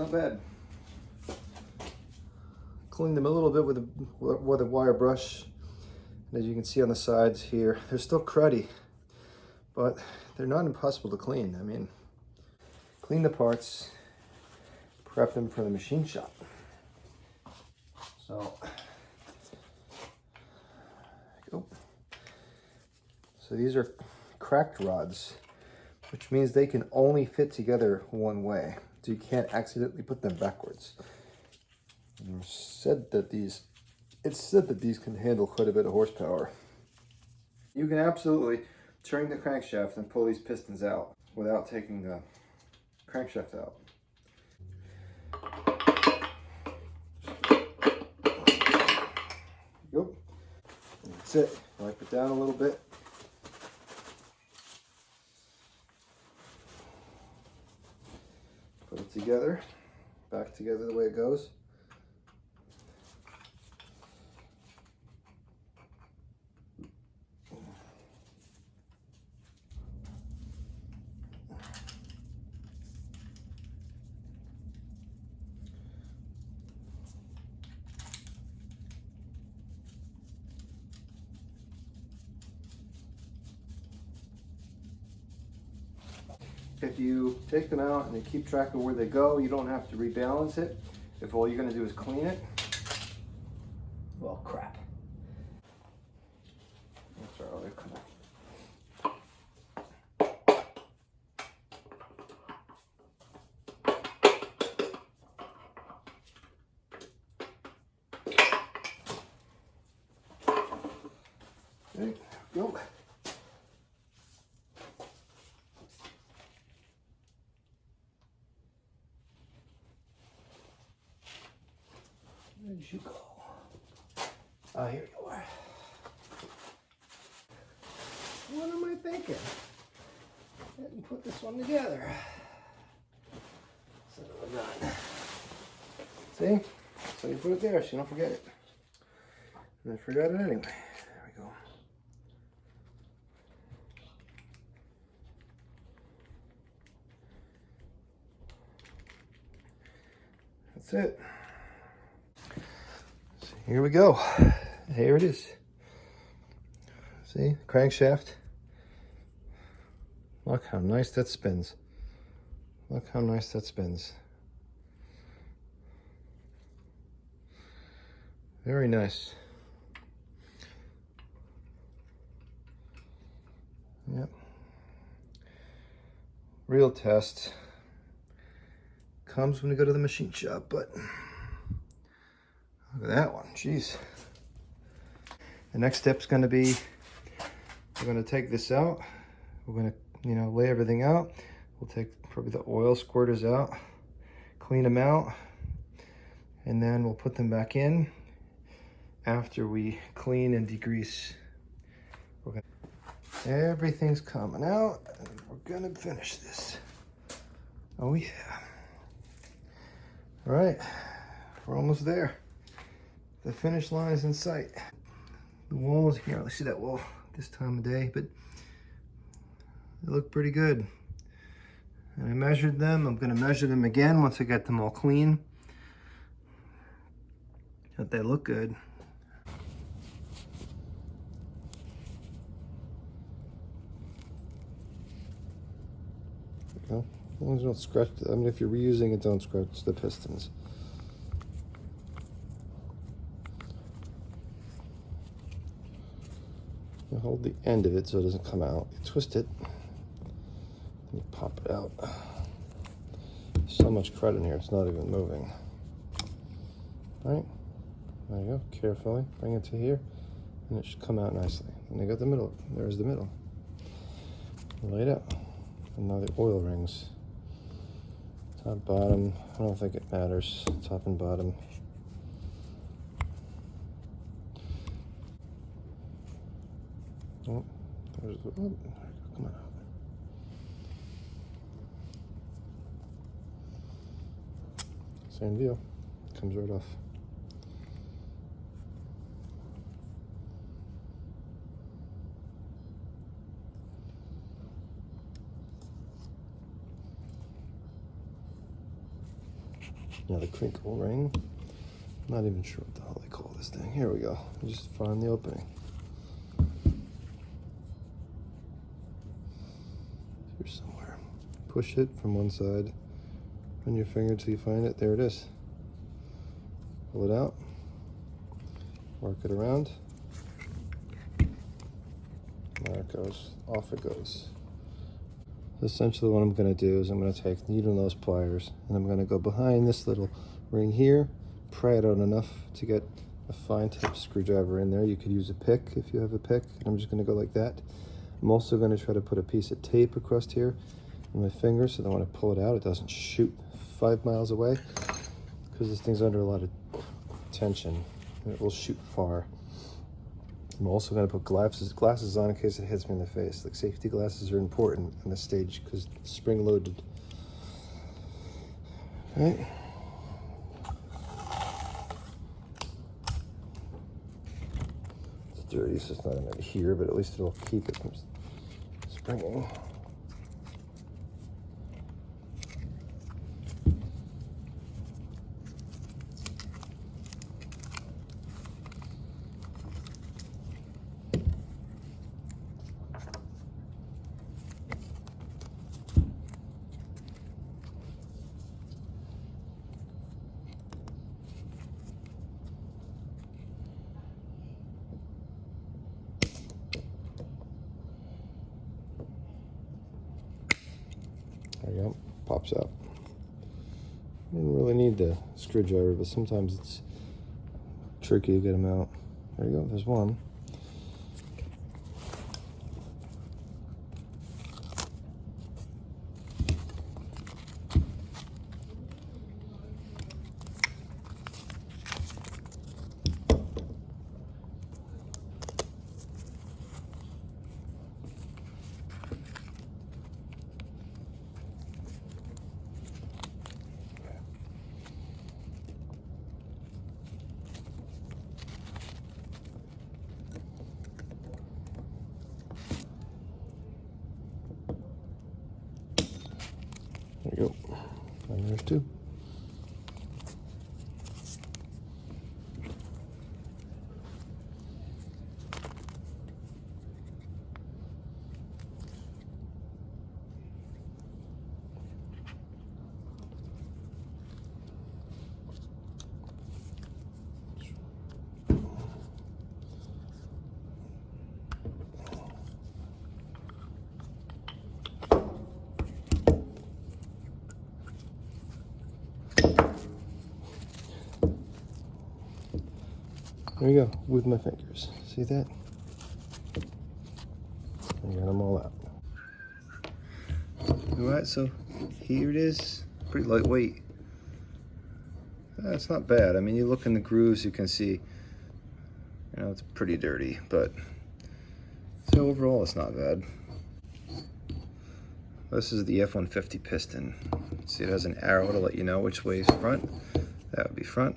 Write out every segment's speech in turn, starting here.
not bad. Clean them a little bit with a wire brush. And as you can see on the sides here, they're still cruddy, but they're not impossible to clean. I mean, clean the parts, prep them for the machine shop. So, go. So these are cracked rods, which means they can only fit together one way. So you can't accidentally put them backwards. And it's said that these can handle quite a bit of horsepower. You can absolutely turn the crankshaft and pull these pistons out without taking the crankshaft out. Go. That's it. Wipe it down a little bit. Put it together, back together the way it goes. If you take them out and you keep track of where they go, you don't have to rebalance it. If all you're going to do is clean it, well, crap. That's all right, come on. There you go. Where did you go? Ah, here you are. What am I thinking? I didn't put this one together. Son of a gun. See? So you put it there so you don't forget it. And I forgot it anyway. There we go. That's it. Here we go. Here it is. See, crankshaft. Look how nice that spins. Look how nice that spins. Very nice. Yep. Real test comes when we go to the machine shop, but look at that one, jeez. The next step's gonna be, we're gonna take this out. We're gonna, lay everything out. We'll take probably the oil squirters out, clean them out, and then we'll put them back in after we clean and degrease. Everything's coming out, and we're gonna finish this. Oh yeah. All right, we're almost there. The finish line is in sight. The walls, you can't really see that wall this time of day, but they look pretty good. And I measured them. I'm gonna measure them again once I get them all clean. But they look good. Well, as long as you don't scratch, if you're reusing it, don't scratch the pistons. You hold the end of it so it doesn't come out. You twist it, and you pop it out. There's so much crud in here, it's not even moving. All right, there you go. Carefully bring it to here, and it should come out nicely. And you got the middle. There's the middle. Lay it out. And now the oil rings. Top, bottom. I don't think it matters. Top and bottom. Oh, there's the, oh, come on. Same deal. Comes right off. Now the crinkle ring. I'm not even sure what the hell they call this thing. Here we go. Just find the opening. Here somewhere. Push it from one side on your finger till you find it. There it is. Pull it out. Work it around. There it goes. Off it goes. Essentially what I'm going to do is I'm going to take needle nose pliers and I'm going to go behind this little ring here, pry it out enough to get a fine tip screwdriver in there. You could use a pick if you have a pick, and I'm just going to go like that. I'm also going to try to put a piece of tape across here on my finger so that when I pull it out it doesn't shoot 5 miles away, because this thing's under a lot of tension and it will shoot far. I'm also going to put glasses on in case it hits me in the face. Like, safety glasses are important in this stage because it's spring loaded. All right. It's dirty, so it's not in here, but at least it'll keep it from springing. There you go, pops out. Didn't really need the screwdriver, but sometimes it's tricky to get them out. There you go, there's one. There you go. And there's two. There you go, with my fingers. See that? I got them all out. Alright, so here it is. Pretty lightweight. It's not bad. I mean, you look in the grooves, you can see, you know, it's pretty dirty, but so overall it's not bad. This is the F-150 piston. See, it has an arrow to let you know which way is front. That would be front.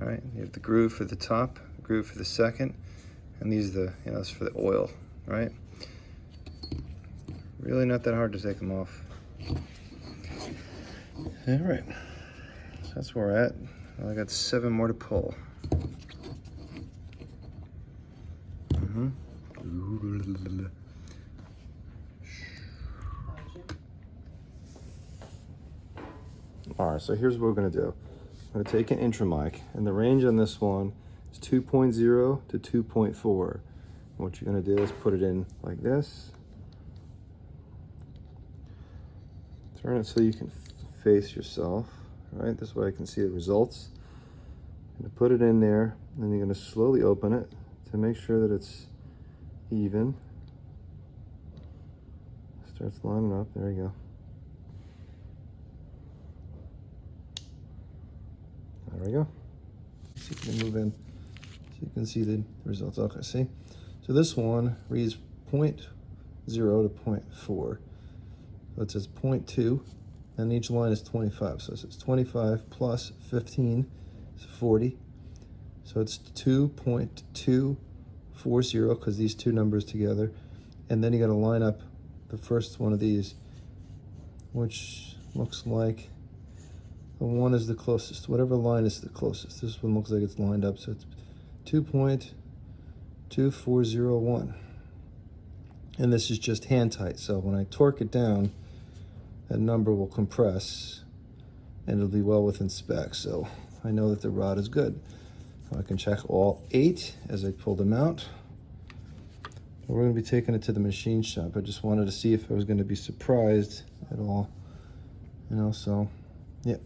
All right, you have the groove for the top, the groove for the second, and these are the, you know, that's for the oil, right? Really not that hard to take them off. All right, so that's where we're at. I got 7 more to pull. All right, so here's what we're gonna do. I'm gonna take an intra mic, and the range on this one is 2.0 to 2.4. And what you're gonna do is put it in like this. Turn it so you can face yourself, right? This way I can see the results. I'm gonna put it in there, and then you're gonna slowly open it to make sure that it's even. Starts lining up, there you go. There we go. See if you can move in so you can see the results. Okay, see? So this one reads 0.0 to 0.4. So it says 0.2, and each line is 25. So it says 25 plus 15 is 40. So it's 2.240 because these two numbers together. And then you gotta line up the first one of these, which looks like So 1 is the closest, whatever line is the closest. This one looks like it's lined up, so it's 2.2401. And this is just hand tight, so when I torque it down, that number will compress and it'll be well within spec. So I know that the rod is good. I can check all 8 as I pull them out. We're going to be taking it to the machine shop. I just wanted to see if I was going to be surprised at all. You know, so, yeah.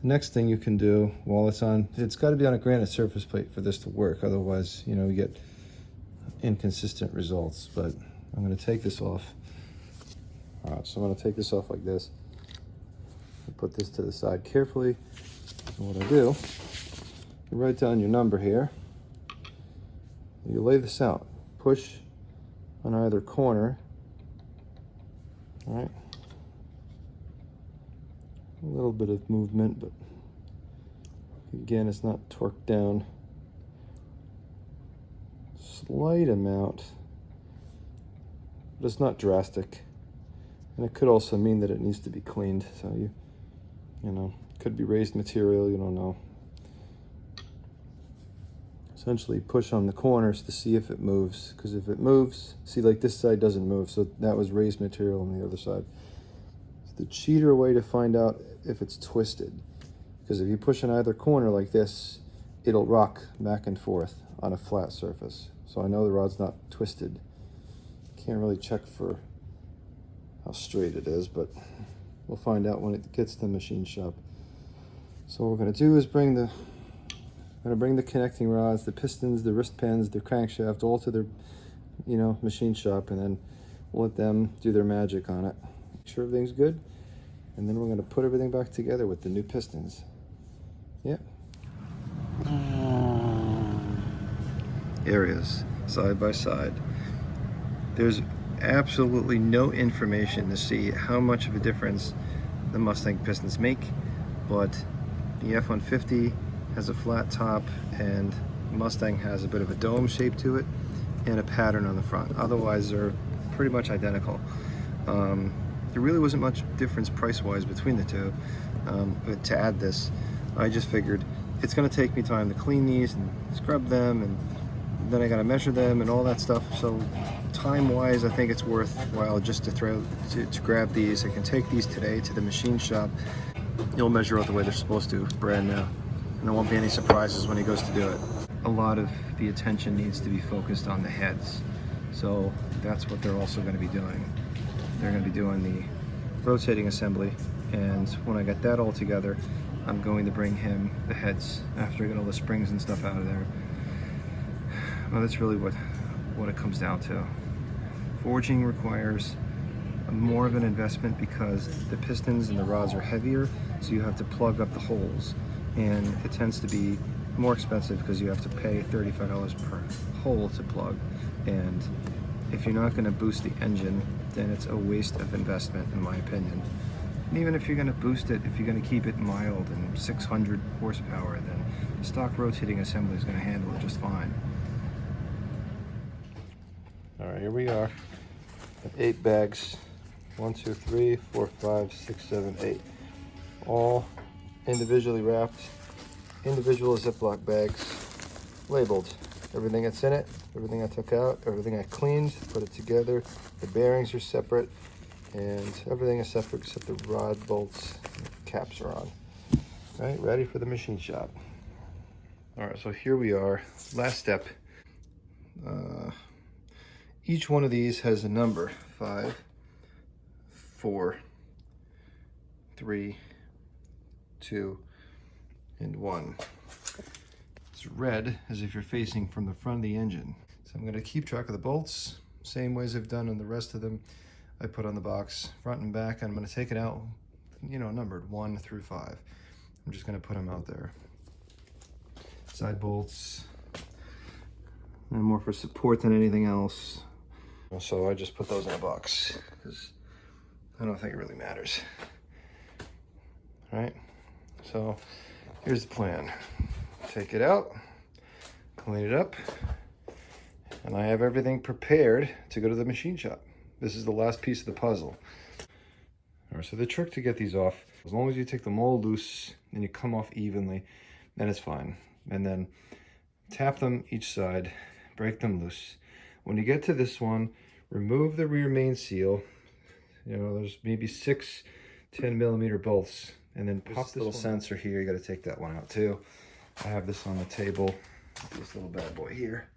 The next thing you can do while it's on, it's got to be on a granite surface plate for this to work. Otherwise, you know, you get inconsistent results. But I'm going to take this off. All right, so I'm going to take this off like this. Put this to the side carefully. And what I do, you write down your number here. You lay this out. Push on either corner. All right. A little bit of movement, but again, it's not torqued down. Slight amount, but it's not drastic. And it could also mean that it needs to be cleaned. So you know, could be raised material, you don't know. Essentially push on the corners to see if it moves, because if it moves, see, like this side doesn't move, so that was raised material on the other side. It's the cheater way to find out if it's twisted, because if you push on either corner like this, it'll rock back and forth on a flat surface. So I know the rod's not twisted. Can't really check for how straight it is, but we'll find out when it gets to the machine shop. So what we're going to do is bring the connecting rods, the pistons, the wrist pins, the crankshaft, all to their, you know, machine shop, and then we'll let them do their magic on it. Make sure everything's good, and then we're going to put everything back together with the new pistons. Yep. Areas side by side. There's absolutely no information to see how much of a difference the Mustang pistons make, but the F-150 has a flat top and Mustang has a bit of a dome shape to it and a pattern on the front. Otherwise they're pretty much identical. There really wasn't much difference price-wise between the two. But to add this, I just figured it's going to take me time to clean these and scrub them, and then I got to measure them and all that stuff. So time-wise, I think it's worthwhile just to grab these. I can take these today to the machine shop. You'll measure out the way they're supposed to, brand new. And there won't be any surprises when he goes to do it. A lot of the attention needs to be focused on the heads. So that's what they're also going to be doing. They're going to be doing the rotating assembly. And when I get that all together, I'm going to bring him the heads after I get all the springs and stuff out of there. Well, that's really what it comes down to. Forging requires more of an investment because the pistons and the rods are heavier, so you have to plug up the holes, and it tends to be more expensive because you have to pay $35 per hole to plug. And if you're not going to boost the engine, then it's a waste of investment, in my opinion. And even if you're going to boost it, if you're going to keep it mild and 600 horsepower, then the stock rotating assembly is going to handle it just fine. All right, here we are. 8 bags. 1, 2, 3, 4, 5, 6, 7, 8. All individually wrapped, individual Ziploc bags, labeled. Everything that's in it, everything I took out, everything I cleaned, put it together. The bearings are separate, and everything is separate except the rod, bolts, caps are on. All right, ready for the machine shop. All right, so here we are. Last step. Each one of these has a number: 5, 4, 3, 2, and 1. It's red as if you're facing from the front of the engine. So I'm going to keep track of the bolts, same ways I've done on the rest of them. I put on the box front and back. I'm going to take it out, you know, numbered 1 through 5. I'm just going to put them out there. Side bolts, and more for support than anything else. So I just put those in a box because I don't think it really matters. All right, so here's the plan. Take it out, clean it up, and I have everything prepared to go to the machine shop. This is the last piece of the puzzle. All right, So the trick to get these off, as long as you take the mold loose and you come off evenly, then it's fine. And then tap them each side, break them loose. When you get to this one, remove the rear main seal. You know, there's maybe 6 10mm bolts, and then pop this little sensor here. You got to take that one out too. I have this on the table, this little bad boy here.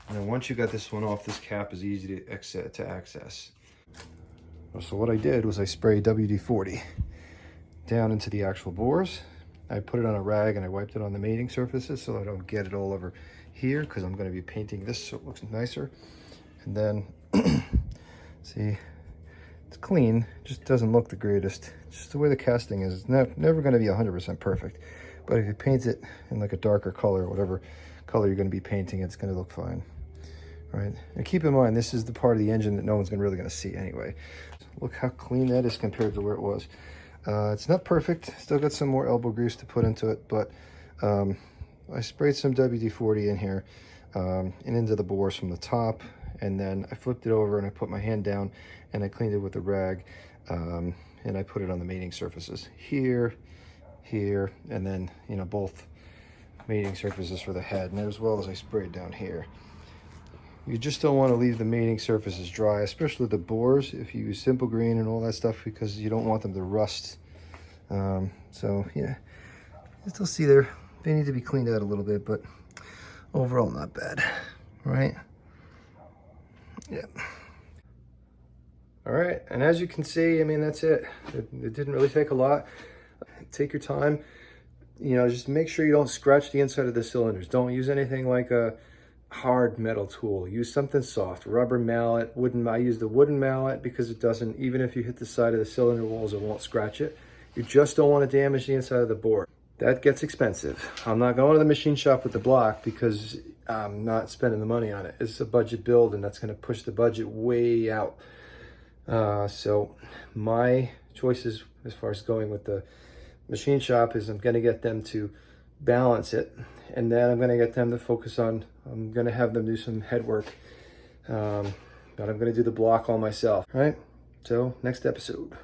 And then once you got this one off, this cap is easy to access. So what I did was I sprayed WD-40 down into the actual bores. I put it on a rag and I wiped it on the mating surfaces so I don't get it all over here, because I'm going to be painting this so it looks nicer. And then, see, it's clean, just doesn't look the greatest. Just the way the casting is. It's never going to be 100% perfect. But if you paint it in like a darker color, whatever color you're going to be painting, it's going to look fine. Right? And keep in mind, this is the part of the engine that no one's really going to see anyway. Look how clean that is compared to where it was. It's not perfect. Still got some more elbow grease to put into it, but I sprayed some WD-40 in here and into the bores from the top, and then I flipped it over and I put my hand down and I cleaned it with a rag, and I put it on the mating surfaces here, here, and then, you know, both mating surfaces for the head, and as well as I sprayed down here. You just don't want to leave the mating surfaces dry, especially the bores, if you use simple green and all that stuff, because you don't want them to rust. So yeah, you still see there, they need to be cleaned out a little bit, but overall not bad, right? Yeah. All right, and as you can see, I mean, that's it. It didn't really take a lot. Take your time. You know, just make sure you don't scratch the inside of the cylinders. Don't use anything like a hard metal tool. Use something soft, rubber mallet, wooden. I use the wooden mallet because it doesn't, even if you hit the side of the cylinder walls, it won't scratch it. You just don't want to damage the inside of the bore. That gets expensive. I'm not going to the machine shop with the block because I'm not spending the money on it. It's a budget build, and that's going to push the budget way out. So my choices as far as going with the machine shop is I'm going to get them to balance it, and then I'm going to get them to focus on, I'm going to have them do some head work, but I'm going to do the block all myself. All right, so next episode.